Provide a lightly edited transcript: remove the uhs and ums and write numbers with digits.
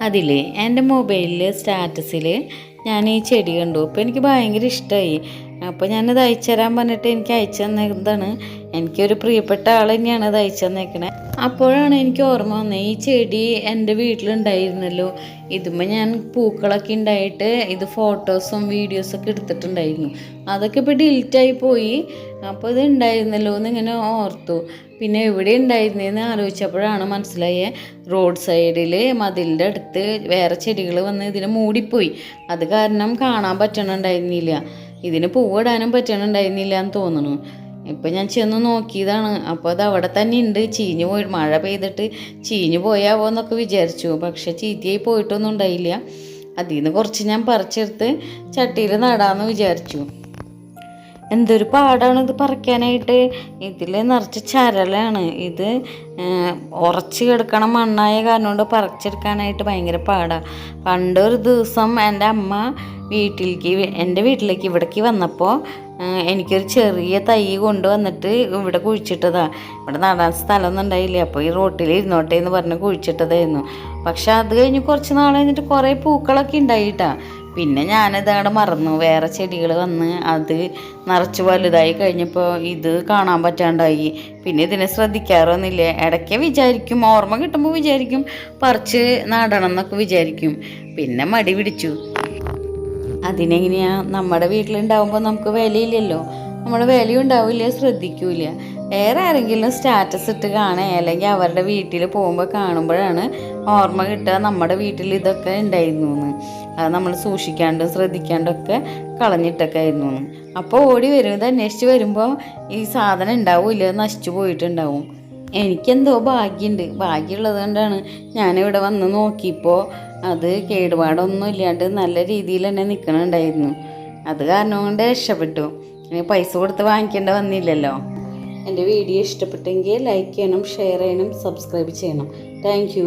അതിൽ എൻ്റെ മൊബൈലിൽ സ്റ്റാറ്റസിൽ ഞാൻ ഈ ചെടി കണ്ടു. അപ്പോൾ എനിക്ക് ഭയങ്കര ഇഷ്ടമായി. അപ്പോൾ ഞാനത് അയച്ചു തരാൻ പറഞ്ഞിട്ട് എനിക്ക് അയച്ചു തന്നതാണ്. എനിക്കൊരു പ്രിയപ്പെട്ട ആൾ തന്നെയാണ് അത് അയച്ചു തന്നേക്കണേ. അപ്പോഴാണ് എനിക്ക് ഓർമ്മ വന്നത്, ഈ ചെടി എൻ്റെ വീട്ടിലുണ്ടായിരുന്നല്ലോ. ഇതുമ്പോൾ ഞാൻ പൂക്കളൊക്കെ ഉണ്ടായിട്ട് ഇത് ഫോട്ടോസും വീഡിയോസൊക്കെ എടുത്തിട്ടുണ്ടായിരുന്നു. അതൊക്കെ ഇപ്പോൾ ഡിലീറ്റായി പോയി. അപ്പോൾ ഇത് ഉണ്ടായിരുന്നല്ലോ എന്നിങ്ങനെ ഓർത്തു. പിന്നെ എവിടെ ഉണ്ടായിരുന്നതെന്ന് ആലോചിച്ചപ്പോഴാണ് മനസ്സിലായേ, റോഡ് സൈഡിൽ മതിലിൻ്റെ അടുത്ത് വേറെ ചെടികൾ വന്ന് ഇതിനെ മൂടിപ്പോയി. അത് കാരണം കാണാൻ പറ്റണുണ്ടായിരുന്നില്ല, ഇതിന് പൂവിടാനും പറ്റണുണ്ടായിരുന്നില്ല എന്ന് തോന്നുന്നു. ഇപ്പം ഞാൻ ചെന്ന് നോക്കിയതാണ്. അപ്പോൾ അത് അവിടെ തന്നെ ഉണ്ട്. ചീഞ്ഞു പോയി, മഴ പെയ്തിട്ട് ചീഞ്ഞു പോയാവോ എന്നൊക്കെ വിചാരിച്ചു. പക്ഷെ ചീത്തയായി പോയിട്ടൊന്നും ഉണ്ടായില്ല. അതിൽ നിന്ന് കുറച്ച് ഞാൻ പറിച്ചെടുത്ത് ചട്ടിയിൽ നടാമെന്ന് വിചാരിച്ചു. എന്തൊരു പാടാണ് ഇത് പറിക്കാനായിട്ട്. ഇതിൽ നിറച്ച് ചരലാണ്. ഇത് ഉറച്ച് കിടക്കണ മണ്ണായ കാരണം കൊണ്ട് പറിച്ചെടുക്കാനായിട്ട് ഭയങ്കര പാടാണ്. പണ്ടൊരു ദിവസം എൻ്റെ അമ്മ എൻ്റെ വീട്ടിലേക്ക് ഇവിടേക്ക് വന്നപ്പോൾ എനിക്കൊരു ചെറിയ തൈ കൊണ്ടുവന്നിട്ട് ഇവിടെ കുഴിച്ചിട്ടതാണ്. ഇവിടെ നടാൻ സ്ഥലമൊന്നും ഉണ്ടായില്ല. അപ്പോൾ ഈ റോട്ടിൽ ഇരുന്നോട്ടെ എന്ന് പറഞ്ഞ് കുഴിച്ചിട്ടതായിരുന്നു. പക്ഷെ അത് കഴിഞ്ഞ് കുറച്ച് നാൾ കഴിഞ്ഞിട്ട് കുറേ പൂക്കളൊക്കെ ഉണ്ടായിട്ടാണ്. പിന്നെ ഞാനിതങ്ങോട്ട് മറന്നു. വേറെ ചെടികൾ വന്ന് അത് നിറച്ച് വലുതായി കഴിഞ്ഞപ്പോൾ ഇത് കാണാൻ പറ്റാണ്ടായി. പിന്നെ ഇതിനെ ശ്രദ്ധിക്കാറൊന്നുമില്ല. ഇടയ്ക്ക് വിചാരിക്കും, ഓർമ്മ കിട്ടുമ്പോൾ വിചാരിക്കും പറിച്ച് നടണം എന്നൊക്കെ വിചാരിക്കും. പിന്നെ മടി പിടിച്ചു. അതിനെങ്ങനെയാണ്, നമ്മുടെ വീട്ടിലുണ്ടാവുമ്പോൾ നമുക്ക് വിലയില്ലല്ലോ. നമ്മുടെ വിലയും ഉണ്ടാവില്ല, ശ്രദ്ധിക്കൂല. വേറെ ആരെങ്കിലും സ്റ്റാറ്റസ് ഇട്ട് കാണുക അല്ലെങ്കിൽ അവരുടെ വീട്ടിൽ പോകുമ്പോൾ കാണുമ്പോഴാണ് ഓർമ്മ കിട്ടുക നമ്മുടെ വീട്ടിൽ ഇതൊക്കെ ഉണ്ടായിരുന്നു എന്ന്. അത് നമ്മൾ സൂക്ഷിക്കാണ്ടും ശ്രദ്ധിക്കാണ്ടൊക്കെ കളഞ്ഞിട്ടൊക്കെ ആയിരുന്നു എന്ന്. അപ്പോൾ ഓടി വരും. ഇത് അന്വേഷിച്ച് വരുമ്പോൾ ഈ സാധനം ഉണ്ടാവില്ല, നശിച്ചു പോയിട്ടുണ്ടാവും. എനിക്കെന്തോ ഭാഗ്യമുണ്ട്. ഭാഗ്യമുള്ളത് കൊണ്ടാണ് ഞാനിവിടെ വന്ന് നോക്കിയപ്പോൾ അത് കേടുപാടൊന്നും ഇല്ലാണ്ട് നല്ല രീതിയിൽ തന്നെ നിൽക്കണുണ്ടായിരുന്നു. അത് കാരണം കൊണ്ട് രക്ഷപ്പെട്ടു. പൈസ കൊടുത്ത് വാങ്ങിക്കേണ്ട വന്നില്ലല്ലോ. എൻ്റെ വീഡിയോ ഇഷ്ടപ്പെട്ടെങ്കിൽ ലൈക്ക് ചെയ്യണം, ഷെയർ ചെയ്യണം, സബ്സ്ക്രൈബ് ചെയ്യണം. താങ്ക്